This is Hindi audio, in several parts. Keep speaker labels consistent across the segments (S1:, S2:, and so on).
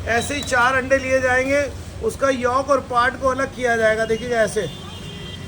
S1: ऐसे ही 4 अंडे लिए जाएंगे, उसका यॉक और पार्ट को अलग किया जाएगा। देखिएगा ऐसे,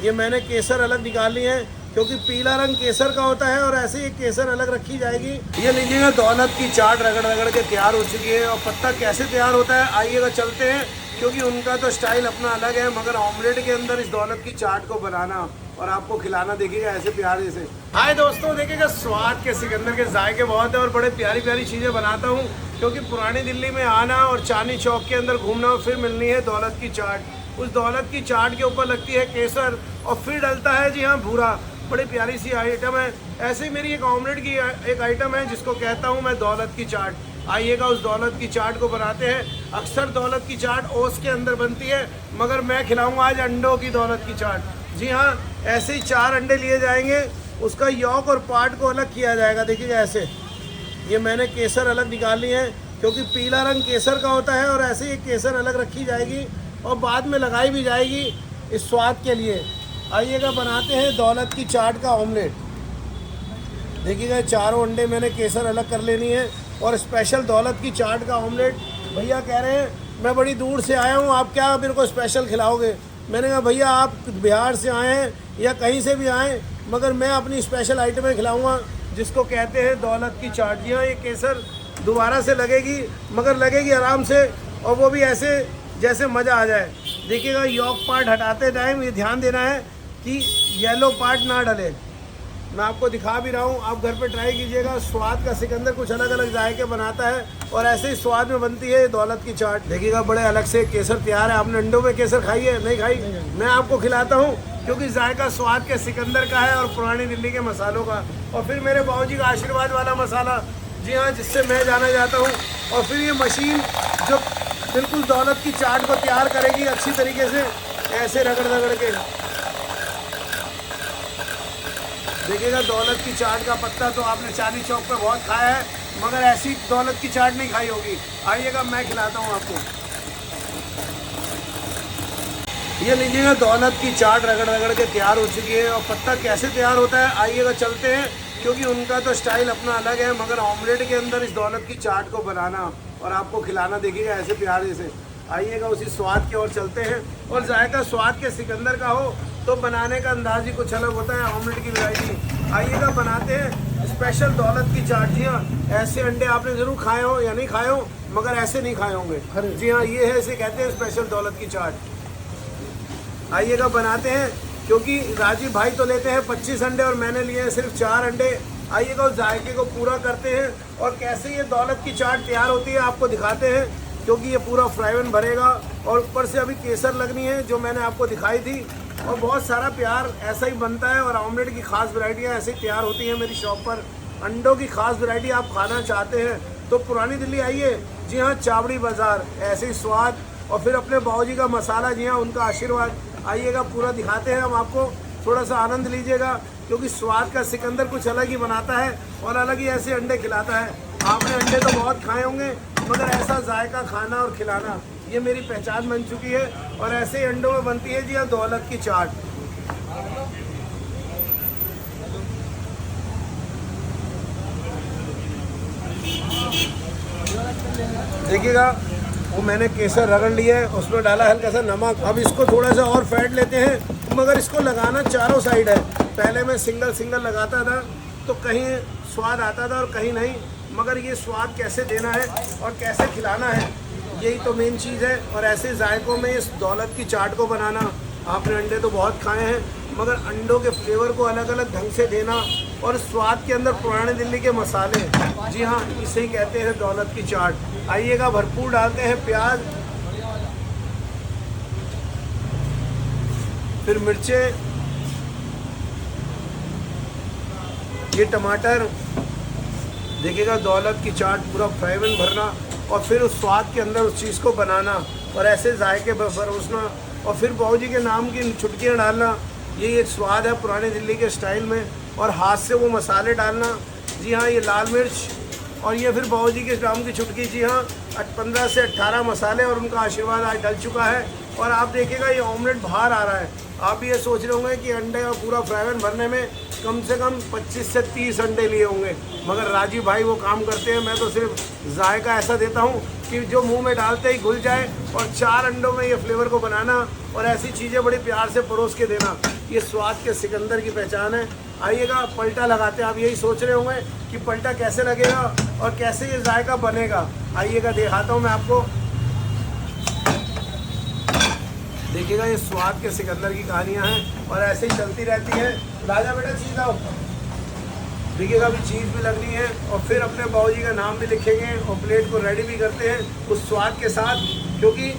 S1: ये मैंने केसर अलग निकाली है क्योंकि पीला रंग केसर का होता है और ऐसे ही केसर अलग रखी जाएगी। ये लीजिएगा दौलत की चाट रगड़ रगड़ के तैयार हो चुकी है। और पत्ता कैसे तैयार होता है आइएगा चलते हैं, क्योंकि उनका तो स्टाइल अपना अलग है, मगर ऑमलेट के अंदर इस दौलत की चाट को बनाना और आपको खिलाना देखिएगा ऐसे प्यारे से। हाय दोस्तों, देखिएगा स्वाद के सिकंदर के जायके बहुत है और बड़े प्यारी प्यारी चीज़ें बनाता हूँ, क्योंकि पुरानी दिल्ली में आना और चांदनी चौक के अंदर घूमना और फिर मिलनी है दौलत की चाट। उस दौलत की चाट के ऊपर लगती है केसर और फिर डलता है जी हाँ भूरा। बड़ी प्यारी सी आइटम है। ऐसे ही मेरी एक ऑमलेट की एक आइटम है जिसको कहता हूँ मैं दौलत की चाट। आइएगा उस दौलत की चाट को बनाते हैं। अक्सर दौलत की चाट ओस के अंदर बनती है, मगर मैं खिलाऊंगा आज अंडों की दौलत की चाट। जी हाँ, ऐसे ही 4 अंडे लिए जाएंगे, उसका यॉक और पार्ट को अलग किया जाएगा। देखिएगा ऐसे, ये मैंने केसर अलग निकाली है क्योंकि पीला रंग केसर का होता है और ऐसे ही केसर अलग रखी जाएगी और बाद में लगाई भी जाएगी इस स्वाद के लिए। आइएगा बनाते हैं दौलत की चाट का ऑमलेट। देखिएगा 4 अंडे मैंने केसर अलग कर लेनी है और स्पेशल दौलत की चाट का ऑमलेट। भैया कह रहे हैं मैं बड़ी दूर से आया हूँ, आप क्या मेरे को स्पेशल खिलाओगे? मैंने कहा भैया आप बिहार से आए हैं या कहीं से भी आएँ, मगर मैं अपनी स्पेशल आइटमें खिलाऊँगा जिसको कहते हैं दौलत की चाट। जी हाँ, ये केसर दोबारा से लगेगी, मगर लगेगी आराम से और वो भी ऐसे जैसे मज़ा आ जाए। देखिएगा यॉक पार्ट हटाते टाइम ये ध्यान देना है कि येलो पार्ट ना डले। मैं आपको दिखा भी रहा हूँ, आप घर पे ट्राई कीजिएगा। स्वाद का सिकंदर कुछ अलग अलग जायके बनाता है और ऐसे ही स्वाद में बनती है दौलत की चाट। देखिएगा बड़े अलग से केसर तैयार है। आपने अंडों में केसर खाई है? नहीं खाई? मैं आपको खिलाता हूँ क्योंकि जायका स्वाद के सिकंदर का है और पुरानी दिल्ली के मसालों का। और फिर मेरे बाबूजी का आशीर्वाद वाला मसाला, जी हाँ, जिससे मैं जाना जाता हूँ। और फिर ये मशीन जो बिल्कुल दौलत की चाट को तैयार करेगी अच्छी तरीके से, ऐसे रगड़ रगड़ के। देखिएगा दौलत की चाट का पत्ता तो आपने चांदनी चौक पे बहुत खाया है, मगर ऐसी दौलत की चाट नहीं खाई होगी। आइएगा मैं खिलाता हूँ आपको। ये लीजिएगा दौलत की चाट रगड़ रगड़ के तैयार हो चुकी है। और पत्ता कैसे तैयार होता है आइएगा चलते हैं, क्योंकि उनका तो स्टाइल अपना अलग है, मगर ऑमलेट के अंदर इस दौलत की चाट को बनाना और आपको खिलाना देखिएगा ऐसे प्यारे से। आइएगा उसी स्वाद की ओर चलते हैं। और जायका स्वाद के सिकंदर का हो तो बनाने का अंदाज ही कुछ अलग होता है ऑमलेट की वैरायटी। आइएगा बनाते हैं स्पेशल दौलत की चाट। जी हाँ, ऐसे अंडे आपने ज़रूर खाए हो या नहीं खाए हो, मगर ऐसे नहीं खाए होंगे। जी हाँ, ये है, इसे कहते हैं स्पेशल दौलत की चाट। आइएगा बनाते हैं, क्योंकि राजीव भाई तो लेते हैं 25 अंडे और मैंने लिए हैं सिर्फ 4 अंडे। आइएगा उस जायके को पूरा करते हैं और कैसे ये दौलत की चाट तैयार होती है आपको दिखाते हैं, क्योंकि ये पूरा फ्राइवन भरेगा और ऊपर से अभी केसर लगनी है जो मैंने आपको दिखाई थी। और बहुत सारा प्यार ऐसा ही बनता है और ऑमलेट की खास वैरायटियाँ ऐसे ही तैयार होती हैं मेरी शॉप पर। अंडों की खास वैरायटी आप खाना चाहते हैं तो पुरानी दिल्ली आइए। जी हाँ, चावड़ी बाज़ार, ऐसे ही स्वाद और फिर अपने बाबूजी का मसाला, जी हाँ, उनका आशीर्वाद। आइएगा पूरा दिखाते हैं हम आपको, थोड़ा सा आनंद लीजिएगा, क्योंकि स्वाद का सिकंदर कुछ अलग ही बनाता है और अलग ही ऐसे अंडे खिलाता है। आपने अंडे तो बहुत खाए होंगे, मगर ऐसा जायका खाना और खिलाना ये मेरी पहचान बन चुकी है। और ऐसे ही अंडों में बनती है जी हाँ दौलत की चाट। देखिएगा वो मैंने केसर रगड़ लिया है, उसमें डाला हल्का सा नमक। अब इसको थोड़ा सा और फेंट लेते हैं, मगर इसको लगाना चारों साइड है। पहले मैं सिंगल सिंगल लगाता था तो कहीं स्वाद आता था और कहीं नहीं, मगर ये स्वाद कैसे देना है और कैसे खिलाना है, यही तो मेन चीज़ है। और ऐसे जायकों में इस दौलत की चाट को बनाना, आपने अंडे तो बहुत खाए हैं, मगर अंडों के फ्लेवर को अलग अलग ढंग से देना और स्वाद के अंदर पुराने दिल्ली के मसाले, जी हाँ, इसे ही कहते हैं दौलत की चाट। आइएगा भरपूर डालते हैं प्याज, फिर मिर्चें, ये टमाटर। देखिएगा दौलत की चाट पूरा फ्राइवन भरना और फिर उस स्वाद के अंदर उस चीज़ को बनाना और ऐसे जायके परोसना और फिर बाबूजी के नाम की चुटकियाँ डालना। ये एक स्वाद है पुराने दिल्ली के स्टाइल में। और हाथ से वो मसाले डालना, जी हाँ, ये लाल मिर्च और ये फिर बाबूजी के नाम की चुटकी। जी हाँ, 15 से 18 मसाले और उनका आशीर्वाद आज डल चुका है। और आप देखिएगा ये ऑमलेट बाहर आ रहा है। आप ये सोच रहे होंगे कि अंडे और पूरा फ्राइवन भरने में कम से कम 25 से 30 अंडे लिए होंगे, मगर राजीव भाई वो काम करते हैं। मैं तो सिर्फ जायका ऐसा देता हूँ कि जो मुंह में डालते ही घुल जाए, और 4 अंडों में ये फ्लेवर को बनाना और ऐसी चीज़ें बड़ी प्यार से परोस के देना, ये स्वाद के सिकंदर की पहचान है। आइएगा, पलटा लगाते हैं। आप यही सोच रहे होंगे कि पलटा कैसे लगेगा और कैसे ये जायका बनेगा। आइएगा, दिखाता हूँ मैं आपको। देखिएगा, ये स्वाद के सिकंदर की कहानियाँ हैं और ऐसे ही चलती रहती हैं। राजा बेटा चीज़ आओ। देखिएगा, अभी चीज़ भी लगनी है और फिर अपने बाबूजी का नाम भी लिखेंगे और प्लेट को रेडी भी करते हैं उस स्वाद के साथ, क्योंकि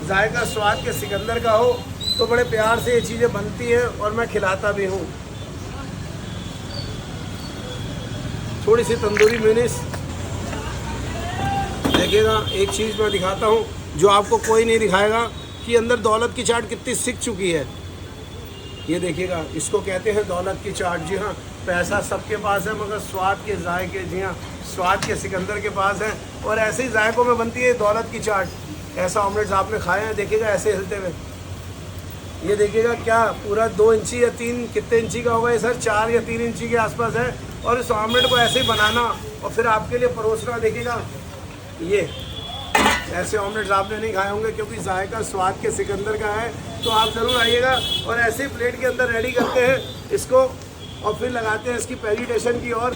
S1: जायका स्वाद के सिकंदर का हो तो बड़े प्यार से ये चीज़ें बनती हैं और मैं खिलाता भी हूँ। थोड़ी सी तंदूरी मेयोनीज। देखिएगा, एक चीज़ मैं दिखाता हूँ जो आपको कोई नहीं दिखाएगा कि अंदर दौलत की चाट कितनी सिक चुकी है। ये देखिएगा, इसको कहते हैं दौलत की चाट। जी हाँ, पैसा सबके पास है मगर स्वाद के जायके, जी हाँ, स्वाद के सिकंदर के पास है। और ऐसे ही जायकों में बनती है दौलत की चाट। ऐसा ऑमलेट्स आपने खाए हैं, देखिएगा ऐसे हिलते हुए। ये देखिएगा, क्या पूरा 2 इंची या 3, कितने इंची का होगा ये सर? 4 या 3 इंची के आसपास है। और इस ऑमलेट को ऐसे ही बनाना और फिर आपके लिए परोसना। देखिएगा, ये ऐसे ऑमलेट्स आपने नहीं खाए होंगे क्योंकि जायका स्वाद के सिकंदर का है। तो आप ज़रूर आइएगा और ऐसे ही प्लेट के अंदर रेडी करते हैं इसको और फिर लगाते हैं इसकी प्रेजेंटेशन की ओर।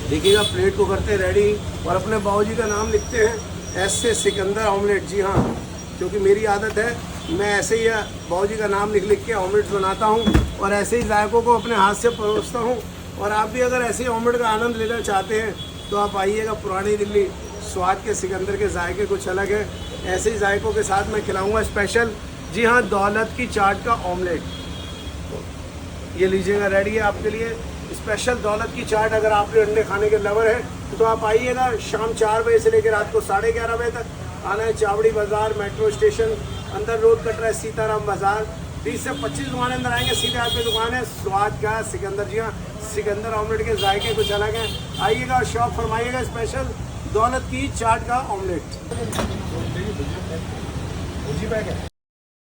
S1: देखिएगा, प्लेट को करते हैं रेडी और अपने बाबूजी का नाम लिखते हैं, ऐसे सिकंदर ऑमलेट। जी हाँ, क्योंकि मेरी आदत है, मैं ऐसे ही बाबूजी का नाम लिख के ऑमलेट्स बनाता हूँ और ऐसे ही जायकों को अपने हाथ से परोसता हूँ। और आप भी अगर ऐसे ऑमलेट का आनंद लेना चाहते हैं तो आप आइएगा पुरानी दिल्ली। स्वाद के सिकंदर के जायके कुछ अलग है। ऐसे ही जायकों के साथ मैं खिलाऊंगा स्पेशल, जी हाँ, दौलत की चाट का ऑमलेट। ये लीजिएगा, रेडी है आपके लिए स्पेशल दौलत की चाट। अगर आप भी अंडे खाने के लवर हैं तो आप आइएगा। शाम 4 बजे से लेकर रात को 11:30 बजे तक आना है। चावड़ी बाज़ार मेट्रो स्टेशन, अंदर रोड कट रहा है सीताराम बाज़ार। 20 से 25 दुकान अंदर आएंगे, सीधे आपकी दुकान है स्वाद का सिकंदर। जी हाँ, सिकंदर ऑमलेट के जायके कुछ अलग हैं। आइएगा और शॉप फरमाइएगा स्पेशल दौलत की चाट का ऑमलेट।